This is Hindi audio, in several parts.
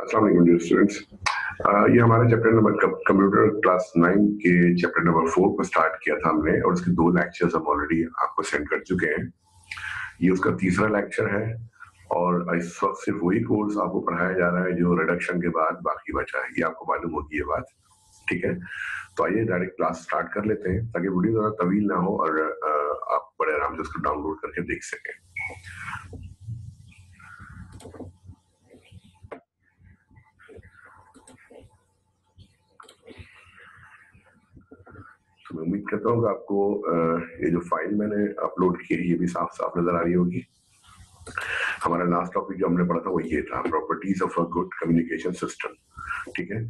अस्सलाम वालेकुम डियर स्टूडेंट्स। ये हमारा चैप्टर नंबर कंप्यूटर क्लास 9 के चैप्टर नंबर 4 को स्टार्ट किया था हमने और उसके 2 लेक्चर्स हम ऑलरेडी आपको सेंड कर चुके हैं। ये उसका तीसरा लेक्चर है और इस वक्त सिर्फ वही कोर्स आपको पढ़ाया जा रहा है जो रिडक्शन के बाद बाकी बचा है। ये आपको मालूम होगी ये बात, ठीक है। तो आइए डायरेक्ट क्लास स्टार्ट कर लेते हैं ताकि वीडियो ज़्यादा तवील ना हो और आप बड़े आराम से उसको डाउनलोड करके देख सकें। तो मैं उम्मीद करता हूँ कि आपको ये जो फाइल मैंने अपलोड की है ये भी साफ साफ नजर आ रही होगी। हमारा लास्ट टॉपिक जो हमने पढ़ा था वो ये था, properties of a good communication system, ठीक है।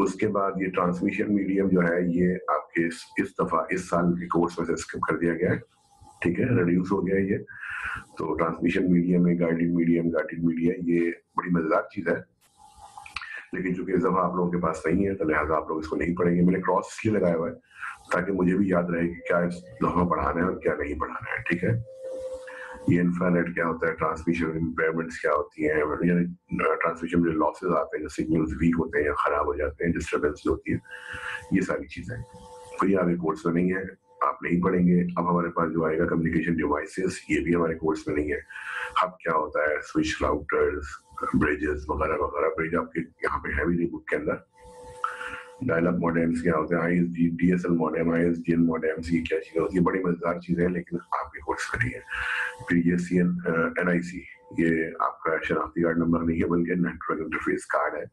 उसके बाद ये ट्रांसमिशन मीडियम जो है ये आपके इस दफा इस साल के कोर्स में से स्किप कर दिया गया है, ठीक है, रिड्यूस हो गया है ये। तो ट्रांसमिशन मीडियम है, गाइडेड मीडिया, ये बड़ी मजेदार चीज है, लेकिन चूंकि इस दफा आप लोगों के पास नहीं है तो लिहाजा आप लोग इसको नहीं पढ़ेंगे। मैंने क्रॉस इसलिए लगाया हुआ है ताकि मुझे भी याद रहे कि क्या इस दफा पढ़ाना है और क्या नहीं पढ़ाना है, ठीक है। ये इंफ्रारेड क्या होता है, ट्रांसमिशन इम्पेयरमेंट्स क्या होती हैं, ट्रांसमिशन में लॉसेज आते हैं, सिग्नल्स वीक होते हैं या खराब हो जाते हैं, डिस्टर्बेंस होती है, ये सारी चीजें। तो ये आगे कोर्स में नहीं है, आप नहीं पढ़ेंगे। अब हमारे पास जो आएगा कम्युनिकेशन डिवाइसेस, ये भी हमारे कोर्स में नहीं है। हब क्या होता है, स्विच, राउटर्स, ब्रिजेस वगैरह वगैरह, ब्रिज आपके यहाँ पे है भी नहीं बुक के अंदर। डायल अप मॉडेम्स क्या होते हैं, ISD, DSL modem, ISDN modems, ये क्या चीजें होती है, बड़ी मजेदार चीजें हैं लेकिन आपके कोर्स में नहीं है। फिर ये एनआईसी, ये आपका शनाख्ती कार्ड नंबर नहीं है बल्कि नेटवर्क इंटरफेस कार्ड है,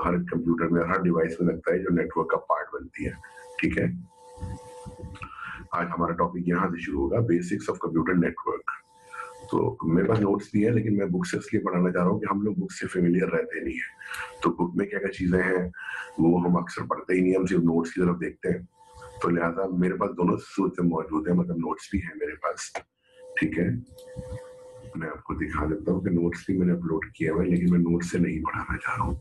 हर कंप्यूटर में हर डिवाइस में लगता है जो नेटवर्क का पार्ट बनती है, ठीक है। आज हमारा टॉपिक यहाँ से शुरू होगा, बेसिक्स ऑफ कंप्यूटर नेटवर्क। तो मेरे पास नोट्स भी है लेकिन मैं बुक से इसलिए पढ़ाना चाह रहा हूँ कि हम लोग बुक से फेमिलियर रहते नहीं है। तो बुक में क्या क्या चीजें हैं वो हम अक्सर पढ़ते ही नहीं, हम सिर्फ नोट्स की तरफ देखते हैं। तो लिहाजा मेरे पास दोनों सूरतें मौजूद है, मतलब नोट्स भी है मेरे पास, ठीक है। मैं आपको दिखा देता हूँ कि नोट्स भी मैंने अपलोड किया हुआ है लेकिन मैं नोट्स से नहीं पढ़ाना चाह रहा हूँ,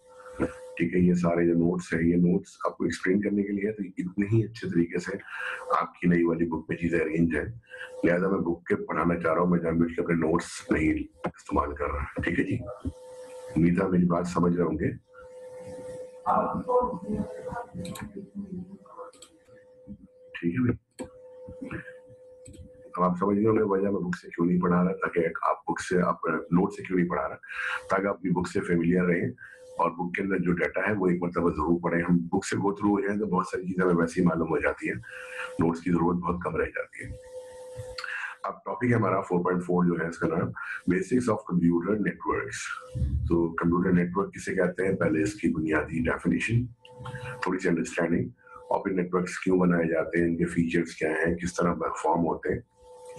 ठीक है। ये सारे जो नोट्स है, ये नोट्स आपको एक्सप्लेन करने के लिए है, तो इतने ही अच्छे तरीके से आपकी नई वाली बुक में चीजें अरेंज है, लिहाजा मैं बुक के पढ़ाना चाह रहा हूँ, मैं जानबूझ के अपने नोट्स नहीं इस्तेमाल कर रहा, ठीक है जी। उम्मीद है मेरी बात समझ रहे होंगे। ठीक है भाई, अब आप समझ गए होंगे वजह मैं बुक से क्यों नहीं पढ़ा रहा, ताकि आप बुक से, आप नोट से क्यों नहीं पढ़ा रहा, ताकि आप अपनी बुक से फेमिलियर रहें और बुक के अंदर जो डाटा है वो एक मतलब जरूर पढ़े। हम बुक से गो थ्रू हो जाए तो बहुत सारी चीजें हमें वैसे ही मालूम हो जाती है, नोट्स की जरूरत बहुत कम रह जाती है। अब टॉपिक है हमारा 4.4 जो है, इसका नाम बेसिक्स ऑफ कंप्यूटर नेटवर्क्स। तो कंप्यूटर नेटवर्क किसे कहते हैं, पहले इसकी बुनियादी डेफिनेशन, थोड़ी सी अंडरस्टैंडिंग, और फिर नेटवर्क्स क्यों बनाए जाते हैं, इनके फीचर्स क्या हैं, किस तरह फॉर्म होते हैं,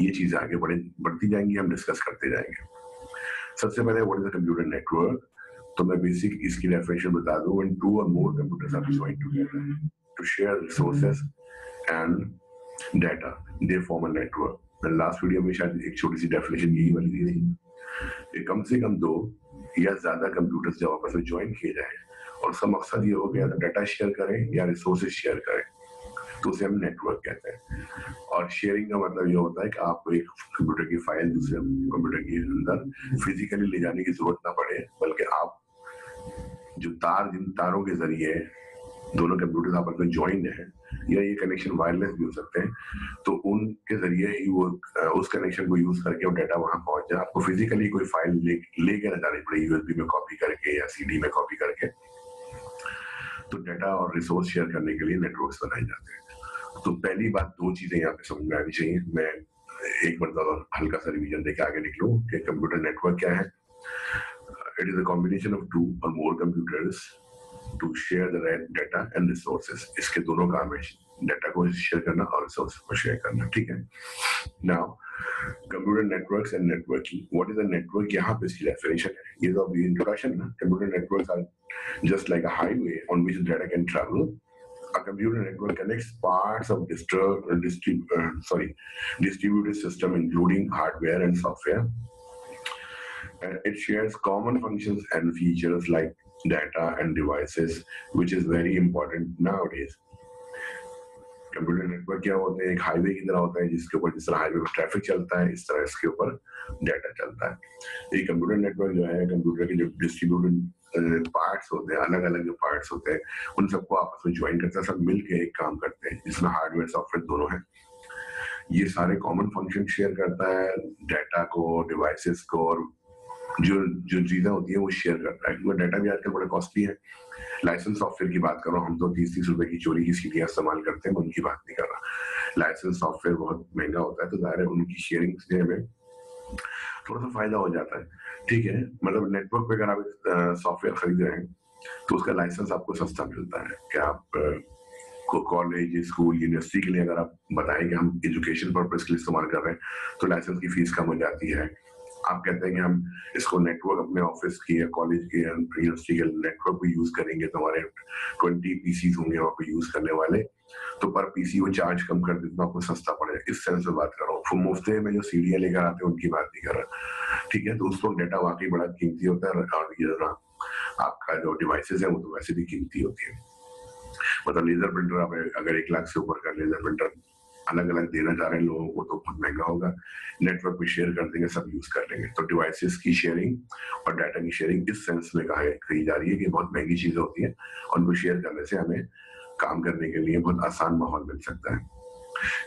ये चीजें आगे बढ़ती जाएंगी, हम डिस्कस करते जाएंगे। सबसे पहले what is a computer network. तो मैं बेसिक इसकी डेफिनेशन बता दूं, when two or more computers are joined together to share resources and data they form a network. Last video में शायद एक छोटी सी डेफिनेशन यही वाली दी थी, कम से कम 2 या ज्यादा कंप्यूटर्स जब आपस में ज्वाइन किए जाए और उसका मकसद ये हो गया डाटा शेयर करें या रिसोर्सेज शेयर करें, तो उसे हम नेटवर्क कहते हैं। और शेयरिंग का मतलब ये होता है कि आपको एक कंप्यूटर की फाइल दूसरे कंप्यूटर के अंदर फिजिकली ले जाने की जरूरत ना पड़े, बल्कि आप जो जिन तारों के जरिए दोनों कंप्यूटर आपस में ज्वाइंट है, या ये कनेक्शन वायरलेस भी हो सकते हैं, तो उनके जरिए ही वो उस कनेक्शन को यूज करके वो डाटा वहां पहुंच जाए, आपको फिजिकली कोई फाइल लेके ना जानी पड़े यूएसबी में कॉपी करके या सीडी में कॉपी करके। तो डाटा और रिसोर्स शेयर करने के लिए नेटवर्क्स बनाए जाते हैं। तो पहली बात 2 चीजें यहाँ पे समझ में आनी चाहिए, मैं एक मतलब हल्का सा रिवीजन देके आगे निकलूं कि कंप्यूटर नेटवर्क क्या है। It is a combination of 2 or more computers to share the data and resources. इसके दोनों काम है, डाटा को शेयर करना और रिसोर्स को शेयर करना, ठीक है। Now computer networks and networking, what is a network, यहाँ पे इसकी डेफिनेशन है, ये तो अभी इंट्रोडक्शन ना। Computer networks are just like a highway on which data can travel. A computer network connects parts of distributed system, including hardware and software. And it shares common functions and features like data and devices, which is very important nowadays. Computer network network क्या होते हैं, एक हाईवे की तरह होता है जिसके ऊपर जिस तरह हाईवे पर ट्रैफिक चलता है इस तरह इसके ऊपर डाटा चलता है। ये कंप्यूटर नेटवर्क जो है कंप्यूटर के जो डिस्ट्रीब्यूटेड पार्ट्स होते हैं, अलग-अलग जो पार्ट्स होते हैं उन सबको आपस में ज्वाइन करता है, सब मिलके एक काम करते हैं जिसमें हार्डवेयर सॉफ्टवेयर दोनों हैं। ये सारे कॉमन फंक्शन शेयर करता है, डाटा को, डिवाइसेस को और जो जो चीजें होती है वो शेयर करता है, क्योंकि डाटा भी आजकल बड़ा कॉस्टली है। लाइसेंस सॉफ्टवेयर की बात कर रहा हूँ, हम तो 30-30 रुपए की चोरी की सीढ़ियां इस्तेमाल करते हैं, मैं उनकी बात नहीं कर रहा। लाइसेंस सॉफ्टवेयर बहुत महंगा होता है तो जाहिर है उनकी शेयरिंग से हमें थोड़ा सा फायदा हो जाता है। ठीक है, मतलब नेटवर्क पे अगर आप सॉफ्टवेयर खरीद रहे हैं तो उसका लाइसेंस आपको सस्ता मिलता है कि आप कॉलेज, स्कूल, यूनिवर्सिटी के लिए अगर आप बताएं कि हम एजुकेशन पर्पज के लिए इस्तेमाल कर रहे हैं तो लाइसेंस की फीस कम हो जाती है। आप कहते हैं कि हम इसको नेटवर्क अपने ऑफिस की या कॉलेज के या यूनिवर्सिटी के नेटवर्क पे यूज करेंगे तो हमारे 20 पीसीज होंगे वहाँ पे यूज करने वाले, तो पर पीसी वो चार्ज कम कर देते तो आपको सस्ता पड़ेगा। इस सेंस में बात कर रहा हूँ। मुफ्ते में जो सीढ़ियां लेकर आते हैं उनकी बात नहीं कर रहा। ठीक है, तो उस वक्त डाटा वाकई बड़ा कीमती होता है और ये ना आपका जो डिवाइसेस है वो तो वैसे भी कीमती होती है। मतलब लेजर प्रिंटर आप अगर 1 लाख से ऊपर का लेजर प्रिंटर अलग अलग देना चाह रहे हैं लोगों को तो बहुत महंगा होगा। नेटवर्क पे शेयर कर देंगे, सब यूज कर लेंगे। तो डिवाइसेस की शेयरिंग और डाटा की शेयरिंग इस सेंस में कही जा रही है कि बहुत महंगी चीजें होती है और उनको शेयर करने से हमें काम करने के लिए बहुत आसान माहौल मिल सकता है।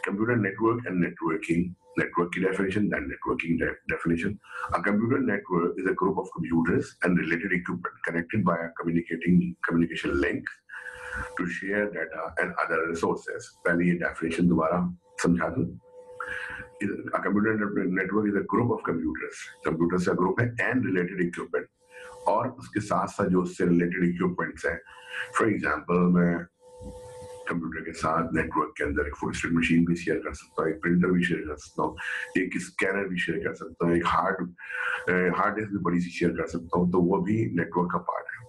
Computer network and networking, network key definition, then networking definition. A computer network is a group of computers and related equipment connected by a communication link to share data and other resources. पहले ये definition दोबारा समझा दूं। A computer network is a group of computers. Computers का group है and related equipment और उसके साथ साथ जो उससे related equipments हैं। For example, मैं कंप्यूटर के साथ नेटवर्क के अंदर एक फोटोस्टेट मशीन भी शेयर कर सकता हूँ, एक प्रिंटर भी शेयर कर सकता हूँ, एक स्कैनर भी शेयर कर सकता हूँ, एक हार्ड डिस्क भी बड़ी सी शेयर कर सकता हूँ, तो वो भी नेटवर्क का पार्ट है।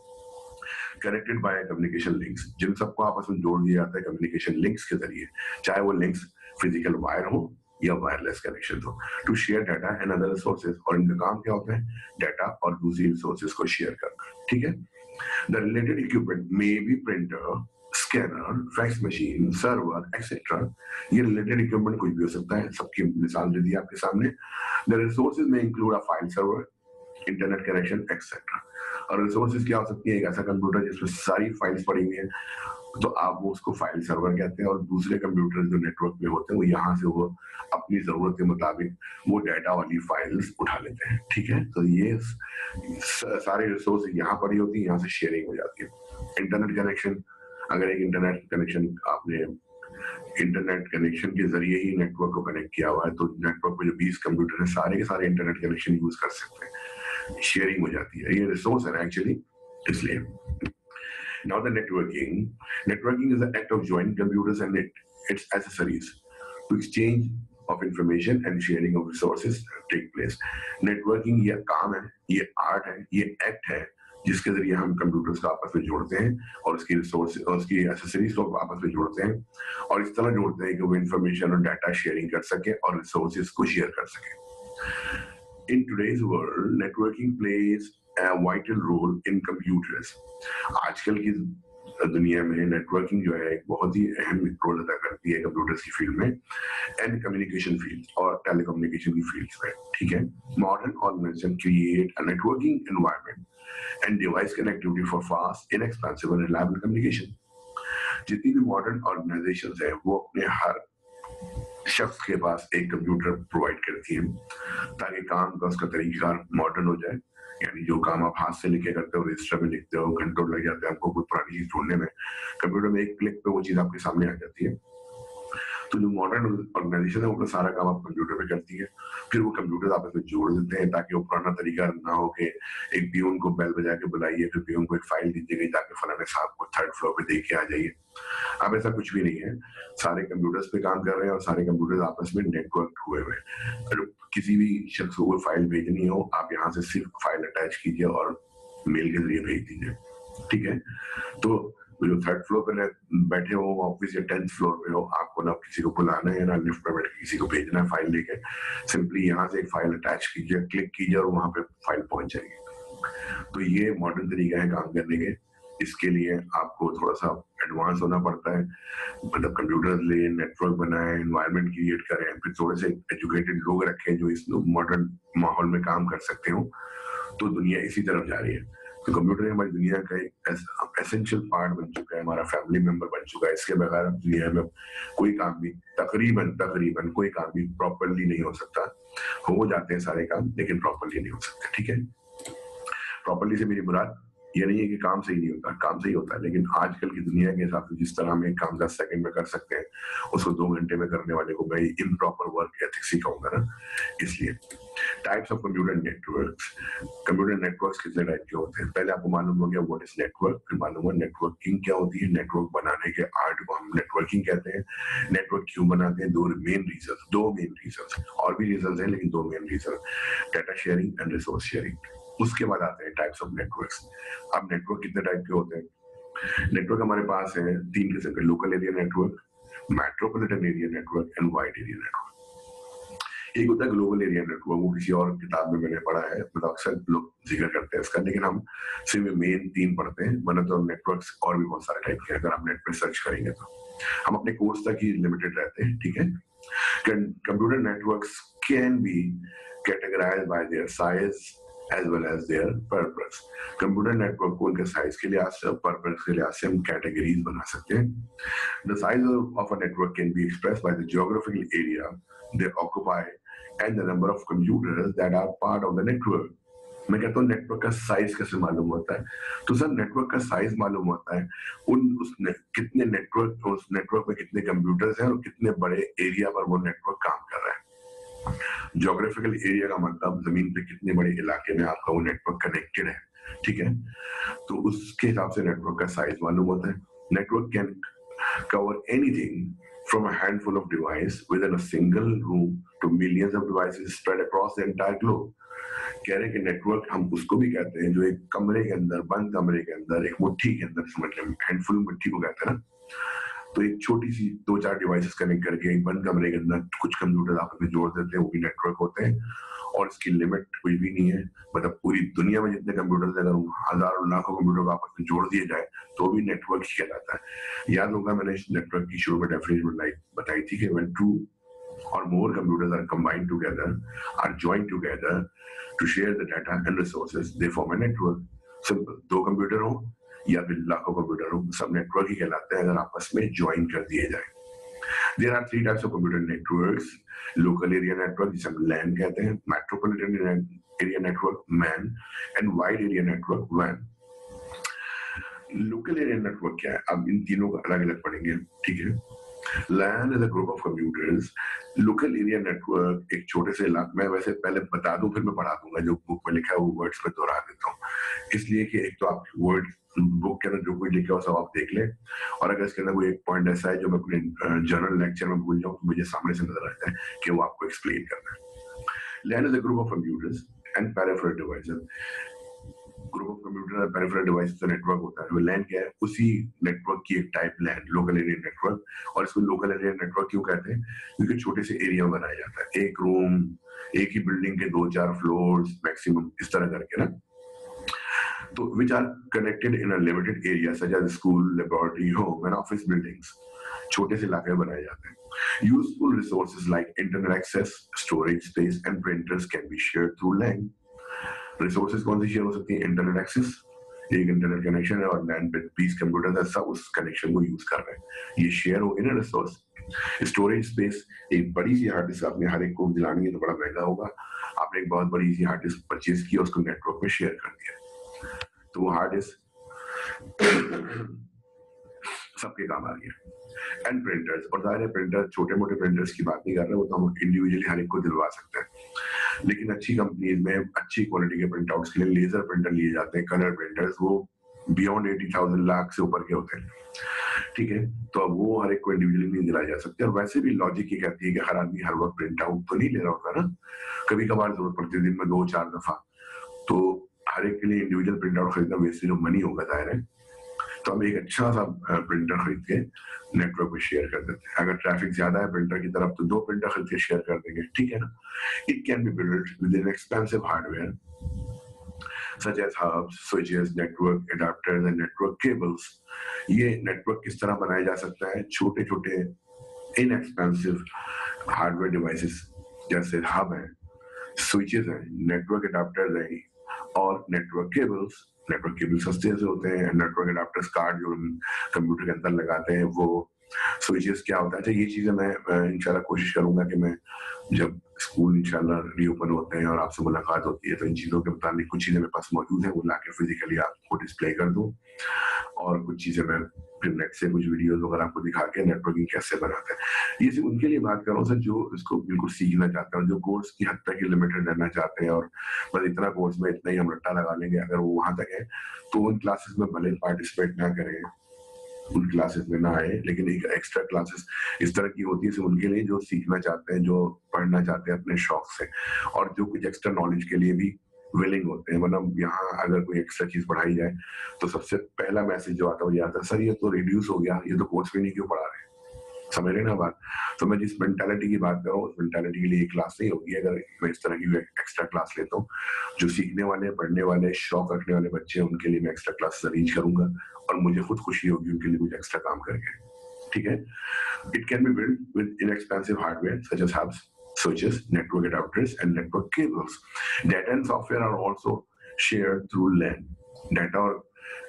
कनेक्टेड बाय कम्युनिकेशन लिंक्स, जिन सबको आपस में जोड़ दिया जाता है कम्युनिकेशन लिंक्स के जरिए, चाहे वो लिंक्स फिजिकल वायर हो या वायरलेस कनेक्शन हो, to share data and other resources. और इनका काम क्या होता है? डाटा और दूसरी रिसोर्सेज को शेयर करना। ठीक है, the related equipment may be printer, scanner, fax machine, server etcetera. ये रिलेटेड इक्विपमेंट कुछ भी हो सकता है, सबकी मिसाल दे दी आपके सामने। द रिसोर्सेज में include a file server, internet connection etcetera. और रिसोर्सेज क्या हो सकती है? एक ऐसा कंप्यूटर जिसमें सारी फाइल्स पड़ी हुई हैं तो आप वो उसको फाइल सर्वर कहते हैं, और दूसरे कंप्यूटर जो नेटवर्क में होते हैं वो यहाँ से वो अपनी जरूरत के मुताबिक वो डाटा वाली फाइल्स उठा लेते हैं। ठीक है, तो ये सारे रिसोर्स यहाँ पड़ी होती है, यहाँ से शेयरिंग हो जाती है। इंटरनेट कनेक्शन, अगर एक इंटरनेट कनेक्शन आपने इंटरनेट कनेक्शन के जरिए ही नेटवर्क को कनेक्ट किया हुआ है तो नेटवर्क पे जो 20 कंप्यूटर है सारे के सारे इंटरनेट कनेक्शन यूज कर सकते हैं, शेयरिंग हो जाती है। ये रिसोर्स है एक्चुअली, इसलिए। Now the networking is the act of joining computers and its accessories to exchange of information and sharing of resources take place. Networking ये काम है, ये आर्ट है, ये एक्ट है जिसके जरिए हम कंप्यूटर्स को आपस में जोड़ते हैं और उसकी रिसोर्स और उसकी एसेसरीज को आपस में जोड़ते हैं और इस तरह जोड़ते हैं कि वो इंफॉर्मेशन और डाटा शेयरिंग कर सके और रिसोर्सेज को शेयर कर सके। In today's world, networking plays a vital role in computers. आजकल की दुनिया में नेटवर्किंग जो है एक बहुत ही अहम रोल अदा करती है कंप्यूटर्स की फील्ड में एंड कम्युनिकेशन फील्ड और टेलीकम्युनिकेशन की फील्ड्स में। ठीक है, modern organisation create a networking environment and device connectivity for fast, inexpensive and reliable communication. जितनी भी मॉडर्न ऑर्गेनाइजेशंस हैं वो अपने हर शख्स के पास एक कंप्यूटर प्रोवाइड करती है ताकि काम का उसका तरीका मॉडर्न हो जाए। यानी जो काम आप हाथ से लिखे करते हो, रजिस्टर में लिखते हो, घंटों लग जाते हैं आपको कोई पुरानी चीज ढूंढने में, कंप्यूटर में एक क्लिक पे वो चीज आपके सामने आ जाती है। तो जो मॉडर्न ऑर्गेनाइजेशन है वो अपना सारा काम आप कंप्यूटर पे करती है, फिर वो कंप्यूटर आपस में जोड़ देते हैं ताकि वो पुराना तरीका ना हो कि एक पियून को बेल बजा के बुलाइए, फिर पियून को एक फाइल दीजिएगा जाके फलाने साहब को 3rd फ्लोर पे दे के आ जाइए। अब ऐसा कुछ भी नहीं है, सारे कंप्यूटर्स पे काम कर रहे हैं और सारे कंप्यूटर्स आपस में नेटवर्क हुए हुए हैं। तो किसी भी शख्स को फाइल भेजनी हो आप यहाँ से सिर्फ फाइल अटैच कीजिए और मेल के जरिए भेज दीजिए। ठीक है, तो जो 3rd फ्लोर पे बैठे हो ऑफिस या 10th फ्लोर पे हो, आपको ना किसी को बुलाना है ना लिफ्ट पे बैठ के किसी को भेजना है फाइल लेके, सिंपली यहाँ से एक फाइल अटैच कीजिए, क्लिक कीजिए और वहां पे फाइल पहुंच जाएगी। तो ये मॉडर्न तरीका है काम करने के इसके लिए आपको थोड़ा सा एडवांस होना पड़ता है, मतलब कंप्यूटर ले, नेटवर्क बनाएं, एनवायरनमेंट क्रिएट करें, फिर थोड़े से एजुकेटेड लोग रखें जो इस मॉडर्न माहौल में काम कर सकते हो, तो दुनिया इसी तरफ जा रही है। तो कंप्यूटर हमारी दुनिया का एक एसेंशियल पार्ट बन चुका है, हमारा फैमिली मेंबर बन चुका है। इसके बगैर दुनिया में कोई काम भी तकरीबन कोई काम भी प्रॉपरली नहीं हो सकता। हो जाते हैं सारे काम, लेकिन प्रॉपरली नहीं हो सकते। ठीक है, प्रॉपरली से मेरी मुराद ये नहीं है कि काम सही नहीं होता, काम सही होता है, लेकिन आजकल की दुनिया के हिसाब से जिस तरह हम एक काम 10 सेकंड में कर सकते हैं, उसको 2 घंटे में करने वाले को मैं इम्प्रॉपर वर्क एथिक्स ही कहूंगा ना। इसलिए types of computer networks. Computer networks कितने टाइप के होते हैं? पहले आपको मालूम हो गया व्हाट इज नेटवर्क, फिर मालूम हुआ नेटवर्किंग क्या होती है। नेटवर्क बनाने के आर्ट को हम नेटवर्किंग कहते हैं। नेटवर्क क्यों बनाते हैं? दो मेन रीजन, और भी रीजन है लेकिन 2 main reason, data sharing and resource sharing. उसके बाद आते हैं टाइप्स ऑफ नेटवर्क्स। अब नेटवर्क कितने टाइप के होते हैं? नेटवर्क हमारे पास है 3 किस्म के, local area network, metropolitan area network and wide area network. एक होता है ग्लोबल एरिया नेटवर्क, वो किसी और किताब में मैंने पढ़ा है, मतलब अक्सर लोग जिक्र करते हैं इसका, लेकिन हम सिर्फ मेन 3 पढ़ते हैं, वरना तो नेटवर्क्स और भी बहुत सारे टाइप के, अगर हम नेट पे सर्च करेंगे तो हम अपने कोर्स तक ही लिमिटेड रहते हैं। ठीक है, computer networks can be categorised bye their size as well as their purpose. Computer network को उनके साइज के लिहाज से, पर्पस के लिहाज से हम कैटेगरीज बना सकते हैं। The size of a network can be expressed by the geographical area they occupy and the number of computers that are part of the network. मैं कहता हूँ नेटवर्क का साइज कैसे मालूम होता है? तो सर नेटवर्क का साइज मालूम होता है कितने नेटवर्क, उस नेटवर्क में कितने कंप्यूटर्स हैं और कितने बड़े एरिया पर वो नेटवर्क काम कर रहा है। ज्योग्राफिकल एरिया का मतलब जमीन पे कितने बड़े इलाके में आपका वो नेटवर्क कनेक्टेड है। ठीक है, तो उसके हिसाब से नेटवर्क का साइज मालूम होता है। Network can cover anything from a handful of device within a single room to millions of devices spread across the entire globe. कह रहे हैं कि नेटवर्क हम उसको भी कहते हैं जो एक कमरे के अंदर, बंद कमरे के अंदर, एक मुट्ठी के अंदर, समझ लें हैंडफुल मुट्ठी को कहते हैं ना, तो एक छोटी सी 2-4 डिवाइसेस कनेक्ट करके एक बंद कमरे के अंदर कुछ कंप्यूटर आपस में जोड़ देते हैं, वो भी नेटवर्क होते हैं। और इसकी लिमिट कोई भी नहीं है, मतलब पूरी दुनिया में जितने कंप्यूटर अगर हजारों लाखों कंप्यूटर आपस में जोड़ दिए जाए तो भी नेटवर्क ही कहलाता है। याद होगा मैंने इस नेटवर्क की शुरू में डेफिनेशन बताई थी कि when 2 or more computers are combined together, are joined together to share the data and resources, they form a network. Simple, 2 computer हो या फिर लाखों कंप्यूटर हो, सब नेटवर्क ही कहलाते हैं अगर आपस में ज्वाइन कर दिए जाए। There are 3 types of computer networks: local area network जिसे हम LAN कहते हैं, metropolitan area network MAN, and wide area network WAN. Local area network क्या है? अब इन तीनों को अलग अलग पढ़ेंगे। ठीक है, LAN is a group of computers. Local area network एक छोटे से इलाके में, वैसे पहले बता दूं फिर मैं पढ़ा दूंगा, जो बुक में लिखा है वो वर्ड्स में दोहरा देता हूँ, इसलिए कि एक तो आप वर्ड बुक के अंदर जो कुछ लिखा हो सब आप देख लें, और अगर इसके अंदर कोई एक पॉइंट ऐसा है जो मैं अपने जनरल लेक्चर में भूल जाऊं तो मुझे सामने से नजर आता है कि वो आपको एक्सप्लेन करना है। LAN is a group of computers and peripheral devices. Group of computer और पेरिफेरल डिवाइसेस का नेटवर्क होता है। LAN क्या है? उसी नेटवर्क की एक type LAN, local area network. और इसको लोकल एरिया नेटवर्क क्यों कहते हैं? क्योंकि छोटे से एरिया में बनाया जाता है, एक रूम, एक ही बिल्डिंग के 2-4 फ्लोर्स मैक्सिमम, इस तरह करके ना, तो which are connected in a limited area such as school, laboratory, home and office buildings. छोटे से इलाके बनाए जाते हैं। Useful resources like internet access, storage space and printers can be shared through LAN. Resources कौन सी शेयर हो सकती है? इंटरनेट एक्सेस, एक इंटरनेट कनेक्शन है और LAN पे 20 कंप्यूटर है, सब उस कनेक्शन को यूज कर रहे हैं, ये शेयर हो गई ना रिसोर्स। स्टोरेज स्पेस, एक बड़ी सी हार्ड डिस्क आपने हर एक को दिलानी है तो बड़ा महंगा होगा, आपने एक बहुत बड़ी सी हार्ड डिस्क परचेज की, उसको नेटवर्क में शेयर कर दिया, तो वो हार्ड डिस्क सबके काम आ गया। एंड प्रिंटर्स, और जाहिर है प्रिंटर, छोटे मोटे प्रिंटर्स की बात नहीं कर रहे, वो तो हम इंडिविजुअली हर एक को दिलवा सकते हैं, लेकिन अच्छी कंपनीज में अच्छी क्वालिटी के प्रिंट आउट्स के लिए लेजर प्रिंटर लिए जाते हैं, कलर प्रिंटर्स, वो बियॉन्ड 80,000 लाख से ऊपर के होते हैं। ठीक है, तो अब वो हर एक को इंडिविजुअली नहीं दिलाया जा सकते, और वैसे भी लॉजिक ये कहती है कि हर आदमी हर वक्त प्रिंट आउट तो नहीं ले रहा होता ना, कभी कभार जरूरत पड़ती है दिन में 2-4 दफा, तो हर एक के लिए इंडिविजुअल प्रिंट आउट खरीदना वेस्टेज ऑफ मनी होगा जाहिर है। तो हम एक अच्छा सा प्रिंटर खरीद के नेटवर्क पे शेयर कर देते हैं। अगर ट्रैफिक ज्यादा है प्रिंटर की तरफ तो 2 प्रिंटर खरीद के शेयर कर देंगे, ठीक है ना। It can be build with an expensive hardware such as hubs, switches, network adapters and network cables. ये नेटवर्क किस तरह बनाया जा सकता है? छोटे-छोटे इनएक्सपेंसिव हार्डवेयर डिवाइसेस जैसे हब है, स्विचेस हैं, नेटवर्क अडाप्टर्स हैं और नेटवर्क केबल्स। नेटवर्क केबल सस्ते से होते हैं, नेटवर्क अडाप्टर्स कार्ड जो कंप्यूटर के अंदर लगाते हैं वो। स्विचेस क्या होता है? अच्छा, ये चीजें मैं इंशाल्लाह कोशिश करूंगा कि मैं जब स्कूल इंशाल्लाह रीओपन होते हैं और आपसे मुलाकात होती है तो इन चीजों के मुताबिक कुछ चीजें मेरे पास मौजूद है, वो लाके फिजिकली आपको डिस्प्ले कर दूं और कुछ चीजें मैं फिर नेट से कुछ वीडियोस वगैरह आपको दिखा के नेटवर्किंग कैसे बनाते हैं। ये सिर्फ उनके लिए बात कर रहा हूँ सर जो इसको बिल्कुल सीखना चाहते हैं और जो कोर्स की हद तक ही लिमिटेड रहना चाहते हैं और बस इतना कोर्स में इतना ही हम रट्टा लगा लेंगे, अगर वो वहां तक है तो उन क्लासेस में भले पार्टिसिपेट ना करें, उन क्लासेस में ना आए, लेकिन एक एक्स्ट्रा क्लासेस इस तरह की होती है सिर्फ उनके लिए जो सीखना चाहते हैं, जो पढ़ना चाहते हैं अपने शौक से और जो कुछ एक्स्ट्रा नॉलेज के लिए भी विलिंग होते हैं। मतलब यहाँ अगर कोई एक्स्ट्रा चीज पढ़ाई जाए तो सबसे पहला मैसेज जो आता है वो ये आता है, सर ये तो रिड्यूस हो गया, ये तो कोर्स में नहीं क्यों पढ़ा रहे हैं? समझ रहे ना बात? तो मैं जिस मेंटालिटी की बात कर रहा हूँ उस मेंटालिटी के लिए ये क्लास नहीं होगी अगर मैं इस तरह की एक्स्ट्रा क्लास लेता हूँ। जो सीखने वाले, पढ़ने वाले, शौक रखने वाले बच्चे हैं उनके लिए मैं एक्स्ट्रा क्लासेस अरेंज करूंगा और मुझे खुद खुशी होगी उनके लिए कुछ एक्स्ट्रा काम करके। ठीक है? It can be built with inexpensive hardware such as hubs, switches, network adapters, and network cables. Data and software are also shared through LAN. Data और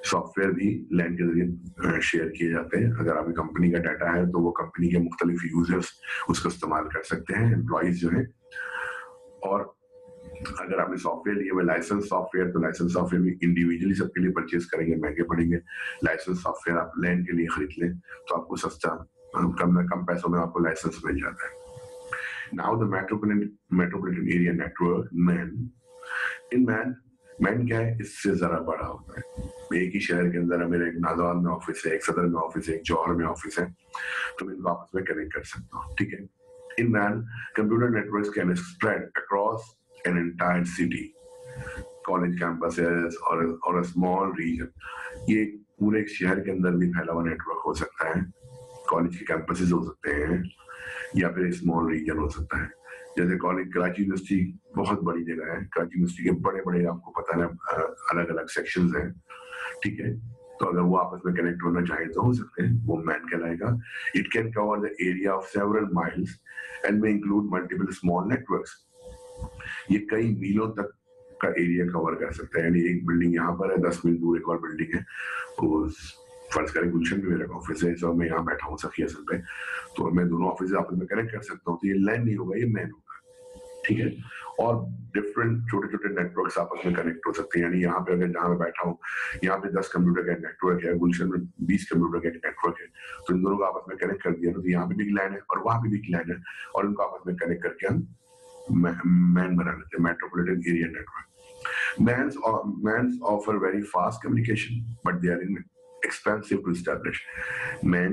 सॉफ्टवेयर भी लैन के जरिए शेयर किए जाते हैं। अगर आपकी कंपनी का डाटा है तो वो कंपनी के मुख्तलिफ यूजर्स उसको इस्तेमाल कर सकते हैं, एम्प्लॉइज जो है। और अगर आपने सॉफ्टवेयर लिए हुए लाइसेंस सॉफ्टवेयर तो लाइसेंस सॉफ्टवेयर भी इंडिविजुअली सबके लिए परचेज करेंगे, महंगे पड़ेंगे। लाइसेंस सॉफ्टवेयर आप लैन के लिए खरीद लें तो आपको सस्ता कम पैसों में आपको लाइसेंस मिल जाता है। Now the metropolitan area network man क्या है? इससे जरा बड़ा होता है। एक ही शहर के अंदर मेरे एक नाजवान में ऑफिस है, एक सदर में ऑफिस है, एक जौहर में ऑफिस है, तो मैं इनको आपस में कनेक्ट कर सकता हूँ। ठीक है? In man computer networks can spread across an entire city, college campuses और अ स्मॉल रीजन। ये पूरे एक शहर के अंदर भी फैला हुआ नेटवर्क हो सकता है, कॉलेज के कैंपसेस हो सकते हैं या फिर स्मॉल रीजन हो सकता है। जैसे कॉलेज कराची यूनिवर्सिटी बहुत बड़ी जगह है, कराची यूनिवर्सिटी के बड़े बड़े आपको पता है अलग अलग सेक्शंस हैं। ठीक है? तो अगर वो आपस में कनेक्ट होना चाहे तो हो सकते हैं, वो मैन कहलाएगा। It can cover the area of several miles and may include multiple small networks. ये कई मीलों तक का एरिया कवर कर सकता है, यानी एक बिल्डिंग यहाँ पर है, 10 मील दूर एक और बिल्डिंग है, तो फर्ज करें गुलशन में मेरा ऑफिस है और मैं यहाँ बैठा हूँ सखी असल पे, तो मैं दोनों ऑफिस आपस में कनेक्ट कर सकता हूँ, तो ये लैन नहीं होगा, ये मैन होगा। ठीक है? और डिफरेंट छोटे छोटे नेटवर्क्स आपस में कनेक्ट हो सकते हैं, यानी यहाँ पे अगर जहाँ मैं बैठा हूँ यहाँ पे 10 कंप्यूटर का नेटवर्क है, गुलशन में 20 कंप्यूटर का नेटवर्क है, तो इन दोनों को आपस में कनेक्ट कर दिया तो यहाँ पे भी लैन है और वहां पे भी लैन है और इनको आपस में कनेक्ट करके हम मैन बना लेते हैं, metropolitan area network. MANs offer very fast communication but they are in expensive to establish. MAN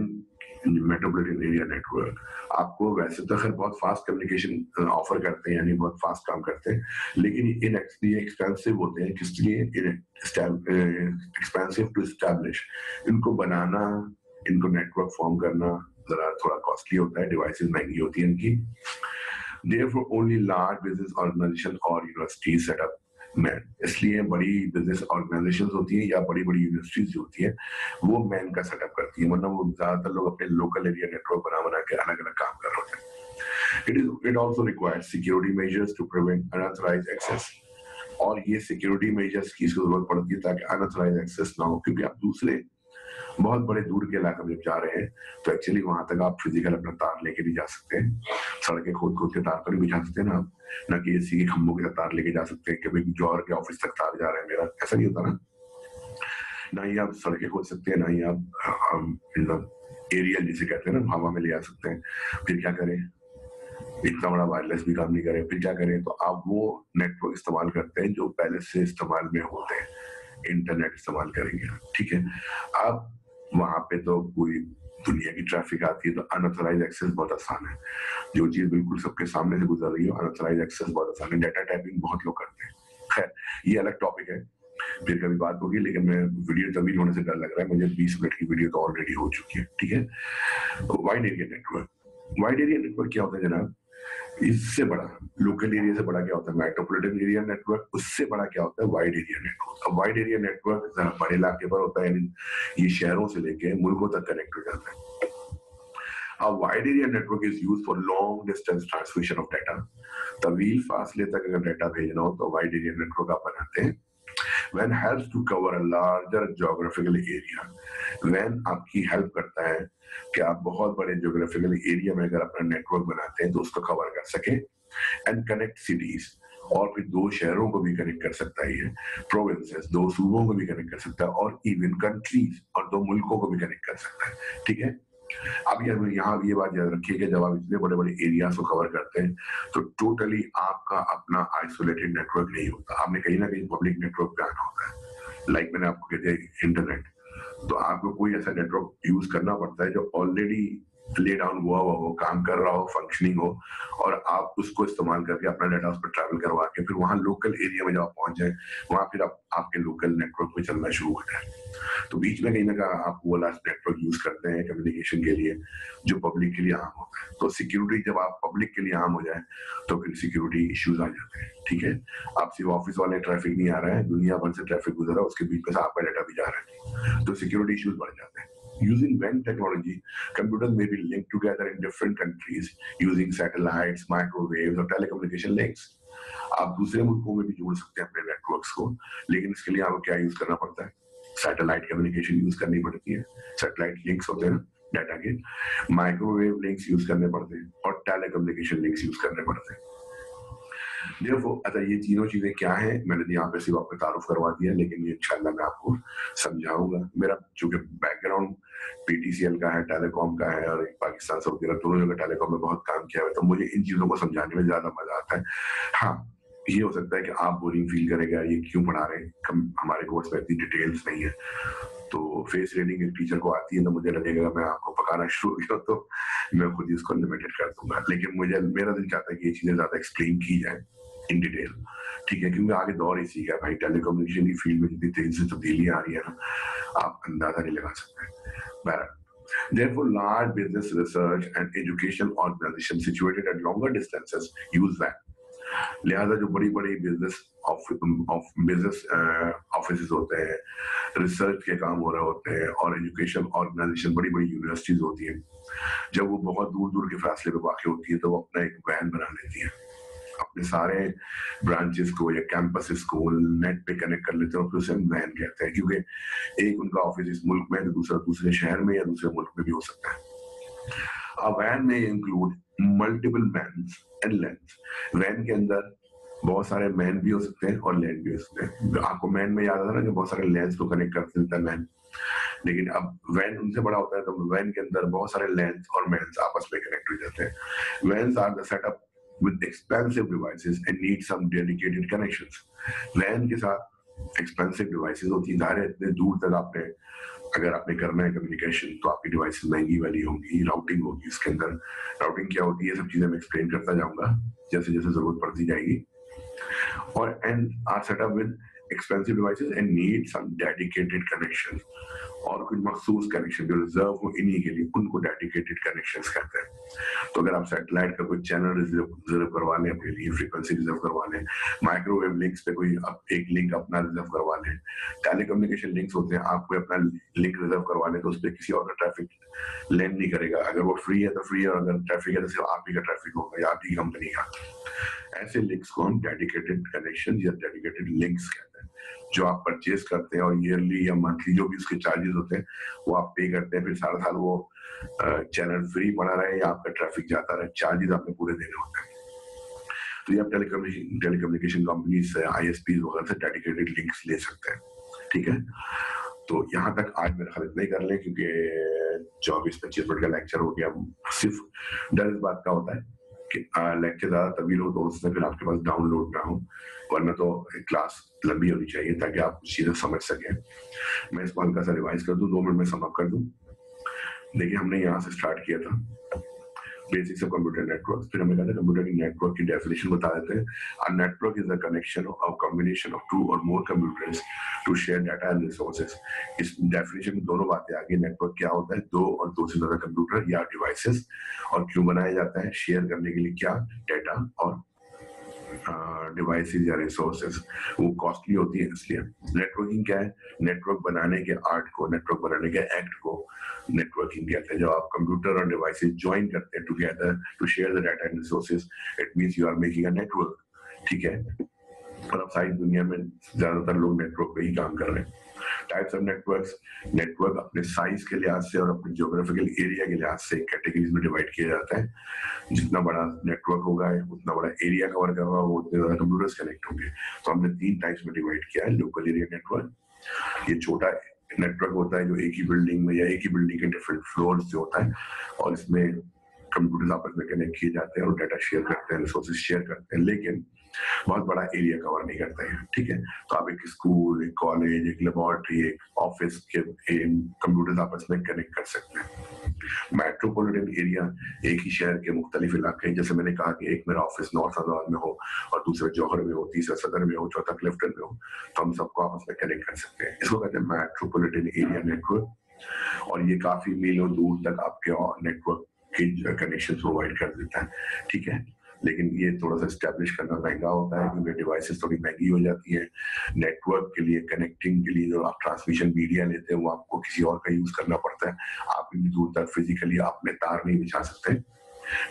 metropolitan area network आपको वैसे तो खैर बहुत फास्ट कम्युनिकेशन ऑफर करते हैं, यानी बहुत फास्ट काम करते हैं, लेकिन ये एक्सपेंसिव होते हैं। किस लिए एक्सपेंसिव टू एस्टैब्लिश? इनको बनाना, इनको नेटवर्क फॉर्म करना जरा थोड़ा कॉस्टली होता है, डिवाइसेस महंगी होती है इनकी। Therefore, only large business organization or universities set up man. इसलिए बड़ी बिजनेस ऑर्गेनाइजेशन होती है या बड़ी बड़ी यूनिवर्सिटीज जो होती है वो मैन का सेटअप करती है, वरना वो ज्यादातर लोग अपने लोकल एरिया नेटवर्क बना के अलग अलग काम कर रहे होते हैं। It also requires security measures to prevent unauthorized access, और ये सिक्योरिटी मेजर्स की जरूरत पड़ती है ताकि अनऑथराइज्ड एक्सेस ना हो, क्योंकि आप दूसरे बहुत बड़े दूर के इलाके में जा रहे हैं तो एक्चुअली वहां तक आप फिजिकल अपना तार लेके नहीं जा सकते हैं। सड़कें खोद खोद के तार पर भी जा सकते हैं ना आप, ना कि एसी के खंभों के तार लेके जा सकते हैं कि भाई जौहर के ऑफिस तक तार जा रहे हैं मेरा, ऐसा नहीं होता ना ही आप सड़कें खोद सकते हैं, ना ही आप एरियल जिसे कहते हैं ना हवा में ले आ सकते हैं। फिर क्या करें? इतना बड़ा वायरलेस भी काम नहीं करे, फिर क्या करें? तो आप वो नेटवर्क इस्तेमाल करते हैं जो पहले से इस्तेमाल में होते हैं, इंटरनेट इस्तेमाल करेंगे। ठीक है? अब वहां पे तो पूरी दुनिया की ट्रैफिक आती है तो अनऑथराइज्ड एक्सेस बहुत आसान है। जो चीज बिल्कुल सबके सामने से गुजर रही है अनऑथराइज्ड एक्सेस बहुत आसान है। डाटा टाइपिंग बहुत लोग करते हैं, खैर ये अलग टॉपिक है, फिर कभी बात होगी, लेकिन मैं वीडियो तभी होने से डर लग रहा है मुझे, 20 मिनट की वीडियो तो ऑलरेडी हो चुकी है। ठीक है? वाइड एरिया नेटवर्क क्या होता है जनाब? इससे बड़ा लोकल एरिया से बड़ा क्या होता है मेट्रोपॉलिटन एरिया नेटवर्क, उससे बड़ा क्या होता है वाइड एरिया नेटवर्क। अब वाइड एरिया नेटवर्क जरा बड़े इलाके पर होता है, यानी ये शहरों से लेके मुल्कों तक कनेक्ट हो जाता है। A wide area network is used for long distance transmission of data. तवील फासले तक अगर डाटा भेजना हो तो वाइड एरिया नेटवर्क आप बनाते हैं। When helps to cover a larger geographical area. When आपकी हेल्प करता है कि आप बहुत बड़े geographical एरिया में अगर अपना नेटवर्क बनाते हैं तो उसको कवर कर सके। And connect cities. और फिर दो शहरों को भी कनेक्ट कर सकता है, ये प्रोविंसेस दो सूबों को भी कनेक्ट कर सकता है, और इवन कंट्रीज और दो मुल्कों को भी कनेक्ट कर सकता है। ठीक है, अब यहाँ ये बात याद रखिए कि जब आप इतने बड़े बड़े एरियाज को कवर करते हैं तो टोटली आपका अपना आइसोलेटेड नेटवर्क नहीं होता, आपने कहीं ना कहीं पब्लिक नेटवर्क पे आना होता है। लाइक मैंने आपको कहते हैं इंटरनेट, तो आपको कोई ऐसा नेटवर्क यूज करना पड़ता है जो ऑलरेडी ले डाउन हुआ हो, काम कर रहा हो, फंक्शनिंग हो, और आप उसको इस्तेमाल करके अपना डाटा उस पर ट्रैवल करवा के फिर वहां लोकल एरिया में जब आप पहुंच जाए वहां फिर आपके लोकल नेटवर्क पे चलना शुरू हो जाए। तो बीच में कहीं ना कहीं आप वो लास्ट नेटवर्क यूज करते हैं कम्युनिकेशन के लिए जो पब्लिक के लिए आम होता है। तो सिक्योरिटी जब आप पब्लिक के लिए आम हो जाए तो फिर सिक्योरिटी इश्यूज आ जाते हैं। ठीक है, आप सिर्फ ऑफिस वाले ट्रैफिक नहीं आ रहा है, दुनिया भर से ट्रैफिक गुजर रहा है, उसके बीच में से आपका डाटा भी जा रहा है, तो सिक्योरिटी इश्यूज बढ़ जाते हैं। Using WAN technology, computers may be linked together in different countries using satellites, microwaves और telecommunication links. आप दूसरे मुल्कों में भी जोड़ सकते हैं अपने नेटवर्क्स को, लेकिन इसके लिए आपको क्या यूज करना पड़ता है? सैटेलाइट कम्युनिकेशन यूज करनी पड़ती है, सैटेलाइट लिंक्स होते हैं डाटा के, माइक्रोवेव लिंक्स यूज करने पड़ते हैं और टेलीकम्युनिकेशन लिंक्स यूज करने पड़ते हैं। देखो अच्छा, ये तीनों चीजें क्या हैं मैंने यहाँ पे सिर्फ आपको तारुफ करवा दिया, लेकिन ये इंशाल्लाह मैं आपको समझाऊंगा। मेरा चूंकि बैकग्राउंड पीटीसीएल का है, टेलीकॉम का है, और पाकिस्तान सऊदी अरब दोनों जगह टेलीकॉम में बहुत काम किया है, तो मुझे इन चीजों को समझाने में ज्यादा मजा आता है। हाँ, ये हो सकता है कि आप बोरिंग फील करेगा, ये क्यों पढ़ा रहे हैं, हमारे कोर्स में इतनी डिटेल्स नहीं है। तो फेस रीडिंग एक टीचर को आती है तो मुझे लगेगा मैं आपको पकाना शुरू किया तो मैं खुद ही इसको लिमिटेड कर दूंगा, लेकिन मेरा दिल चाहता है कि ये चीजें ज्यादा एक्सप्लेन की जाए इन डिटेल। ठीक है, क्योंकि आगे दौर इसी का भाई, टेलीकम्युनिकेशन की फील्ड में जितनी तेजी से तब्दीली आ रही है ना, आप अंदाजा नहीं लगा सकते। Therefore, large business research and education organizations situated at longer distances use WAN. लिहाजा जो बड़ी बड़ी बिजनेस ऑफिस होते हैं, रिसर्च के काम हो रहे होते हैं, और एजुकेशन ऑर्गेनाइजेशन बड़ी बड़ी यूनिवर्सिटीज होती हैं, जब वो बहुत दूर दूर के फासले पे वाक़ होती है तो वो अपना एक वैन बना लेती है, अपने सारे ब्रांचेस को या कैंपसेस को नेट पे कनेक्ट कर लेते हैं और फिर उसे वैन कहते हैं, क्योंकि एक उनका ऑफिस इस मुल्क में है तो दूसरा दूसरे शहर में या दूसरे मुल्क में भी हो सकता है। अब वैन में include multiple MANs and LANs. वैन के अंदर बहुत सारे मैन भी हो सकते हैं और लैंड भी हो सकते हैं। आपको मैन में याद आता है ना कि बहुत सारे लैंस को कनेक्ट कर देता है मैन, लेकिन अब वैन उनसे बड़ा होता है तो वैन के अंदर बहुत सारे लैंस और मैन्स आपस में कनेक्ट हो जाते हैं। WANs are the setup with expensive devices and need some dedicated connections. LAN के साथ expensive devices होती है, इतने दूर तक आपने अगर आपने करना है कम्युनिकेशन तो आपकी डिवाइसेस महंगी वाली होंगी, राउटिंग होगी, इसके अंदर राउटिंग क्या होती है सब चीजें मैं एक्सप्लेन करता जाऊंगा जैसे जैसे जरूरत पड़ती जाएगी। और and are setup with expensive devices and need some dedicated connections, और कुछ मखसूस कनेक्शन जो रिजर्व हो इन्हीं के लिए, उनको डेडिकेटेड कनेक्शंस कहते हैं। तो अगर आप सैटेलाइट का कोई चैनल रिजर्व करवा लें अपने लिए, फ्रीक्वेंसी रिजर्व करवा लें, माइक्रोवेव लिंक्स पे कोई एक लिंक अपना रिजर्व करवा लें, टेलीकम्युनिकेशन लिंक्स होते हैं, आप कोई अपना लिंक रिजर्व करवा लें तो उस पर किसी और का ट्रैफिक लैंड नहीं करेगा, अगर वो फ्री है तो फ्री है, और अगर ट्रैफिक है तो सिर्फ आप ही का ट्रैफिक होगा या आप ही कंपनी का। ऐसे लिंक्स को हम डेडिकेटेड कनेक्शन या डेडिकेटेड लिंक्स कहते हैं, जो आप परचेज करते हैं और ईयरली या मंथली जो भी उसके चार्जेस होते हैं वो आप पे करते हैं, फिर सारा साल वो चैनल फ्री पड़ा रहे या आपका ट्रैफिक जाता रहे, चार्जेस आपने पूरे देने होते हैं। तो ये आप टेलीकम्युनिकेशन कंपनी से, आईएसपी वगैरह से डेडिकेटेड लिंक्स ले सकते हैं। ठीक है, तो यहाँ तक आज मेरा ख्याल इतना ही कर लें, क्योंकि 24-25 मिनट का लेक्चर हो गया। सिर्फ डर इस बात का होता है कि लेक्चर ज्यादा तवील हो तो उससे फिर आपके पास डाउनलोड ना हो, वरना तो क्लास लंबी होनी चाहिए ताकि आप चीजें समझ सकें। मैं इसको हल्का सा रिवाइज कर दूं, 2 मिनट में सम अप कर दूं। देखिए, हमने यहाँ से स्टार्ट किया था बेसिक्स ऑफ कंप्यूटर नेटवर्क। फिर हमने कहा था कंप्यूटर की नेटवर्क की डेफिनेशन बता देते हैं। A network is a connection of combination of two or more computers to share data and resources. इस डेफिनेशन में दोनों बातें आ गई। नेटवर्क क्या होता है? दो और दो से ज्यादा कंप्यूटर या डिवाइसेस, और क्यों बनाया जाता है? शेयर करने के लिए क्या? डाटा और डिवाइसेस या रिसोर्सेज। वो कॉस्टली होती है इसलिए। नेटवर्किंग क्या है? नेटवर्क बनाने के आर्ट को, नेटवर्क बनाने के एक्ट को नेटवर्किंग कहते हैं। जब आप कंप्यूटर और डिवाइसेस ज्वाइन करते हैं together to share the data and resources, it means you are making a network. ठीक है, और अब सारी दुनिया में ज्यादातर लोग नेटवर्क पे ही काम कर रहे हैं। Types of networks. नेटवर्क अपने साइज के लिहाज से और अपने ज्योग्राफिकल एरिया के लिहाज से कैटेगरीज में डिवाइड किया जाता है। जितना बड़ा नेटवर्क होगा, उतना बड़ा एरिया कवर कर रहा होगा, उतने ज्यादा कंप्यूटर्स कनेक्ट होंगे। तो हमने 3 टाइप्स में डिवाइड किया है। लोकल एरिया नेटवर्क, ये छोटा नेटवर्क होता है जो एक ही बिल्डिंग में या एक ही बिल्डिंग के डिफरेंट फ्लोर्स से होता है, और इसमें कंप्यूटर्स आपस में कनेक्ट किए जाते हैं और डाटा शेयर करते हैं, रिसोर्सेज शेयर करते हैं, लेकिन बहुत बड़ा एरिया कवर नहीं करते हैं। ठीक है, तो आप एक स्कूल, एक कॉलेज, एक लेबोरेटरी, एक ऑफिस के कंप्यूटर्स आपस में कनेक्ट कर सकते हैं। मेट्रोपॉलिटन एरिया, एक ही शहर के मुख्तलिफ इलाके, जैसे मैंने कहा कि एक मेरा ऑफिस नॉर्थ हैदराबाद में हो और दूसरा जौहर में हो, तीसरा सदर में हो, चौथा क्लिफ्टन में हो, तो हम सबको आपस में कनेक्ट कर सकते हैं। इसको कहते हैं मेट्रोपॉलिटन एरिया नेटवर्क, और ये काफी मीलों दूर तक आपके नेटवर्क के कनेक्शन प्रोवाइड कर देता है। ठीक है, लेकिन ये थोड़ा सा स्टैब्लिश करना महंगा होता है क्योंकि डिवाइसेस थोड़ी महंगी हो जाती है। नेटवर्क के लिए, कनेक्टिंग के लिए जो आप ट्रांसमिशन मीडिया लेते हैं वो आपको किसी और का यूज करना पड़ता है। आप इतनी दूर तक फिजिकली अपने तार नहीं बिछा सकते,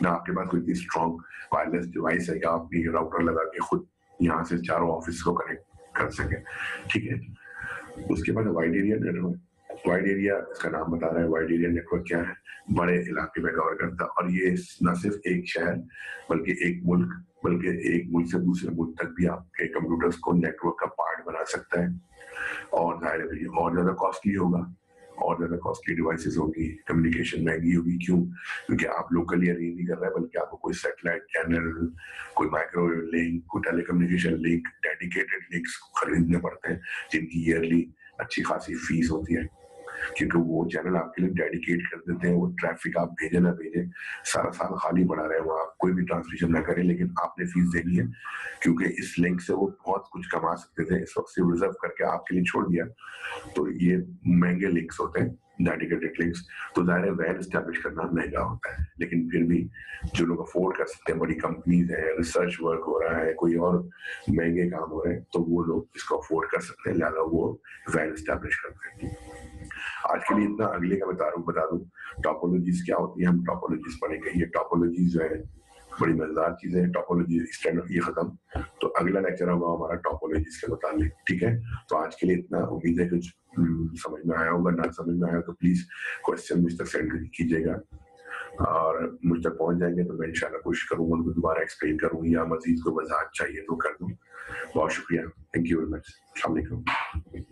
ना आपके पास कोई इतनी स्ट्रॉन्ग वायरलेस डिवाइस है कि आप अपनी राउटर लगा के खुद यहाँ से चारों ऑफिस को कनेक्ट कर सके। ठीक है, उसके बाद wide area network. Wide area, इसका नाम बता रहा है वाइड एरिया नेटवर्क क्या है, बड़े इलाके में कवर करता है, और ये न सिर्फ एक शहर बल्कि एक मुल्क से दूसरे मुल्क तक भी आपके कंप्यूटर्स को नेटवर्क का पार्ट बना सकता है। और जाहिर है और ज्यादा कॉस्टली होगा, और ज्यादा कॉस्टली डिवाइसेस होगी, कम्युनिकेशन महंगी होगी। क्यों? क्योंकि आप लोकली अरेंज नहीं कर रहे हैं, बल्कि आपको कोई सैटेलाइट चैनल, कोई माइक्रोवेव लिंक, कोई टेलीकम्युनिकेशन लिंक, डेडिकेटेड लिंक्स खरीदने पड़ते हैं जिनकी ईयरली अच्छी खासी फीस होती है, क्योंकि वो चैनल आपके लिए डेडिकेट कर देते हैं। वो ट्रैफिक आप भेजे ना भेजे, सारा साल खाली पड़ा रहे, वो आप कोई भी ट्रांसमिशन ना करें, लेकिन आपने फीस देनी है, क्योंकि इस लिंक से वो बहुत कुछ कमा सकते थे। इस वक्त से रिजर्व करके आपके लिए छोड़ दिया, तो ये महंगे लिंक्स होते हैं, डेडिकेटेड लिंक्स। तो जाहिर है वैन एस्टैब्लिश करना महंगा होता है, लेकिन फिर भी जो लोग अफोर्ड कर सकते हैं, बड़ी कंपनीज है, रिसर्च वर्क हो रहा है, कोई और महंगे काम हो रहे हैं, तो वो लोग इसको अफोर्ड कर सकते हैं, लिहाजा वो वैन एस्टैब्लिश करते हैं। आज के लिए इतना। अगले का बता दूं टोपोलॉजीज क्या होती है। हम टोपोलॉजीज पढ़ेंगे। ये टोपोलॉजीज जो है बड़ी मजेदार चीजें हैं। टोपोलॉजी स्टैंडर्ड ये खत्म, तो अगला लेक्चर होगा हमारा टोपोलॉजीज के मुताबिक। ठीक है, तो आज के लिए इतना। उम्मीद है कुछ समझ में आया होगा। ना समझ में आया तो प्लीज क्वेश्चन मुझ तक सेंड कीजिएगा, और मुझ तक पहुंच जाएंगे तो मैं इंशाल्लाह कोशिश करूंगा उनको दोबारा एक्सप्लेन करूं, या मजीद कोई वजाहत चाहिए तो कर दूं। बहुत शुक्रिया, थैंक यू वेरी मच, अस्सलाम वालेकुम।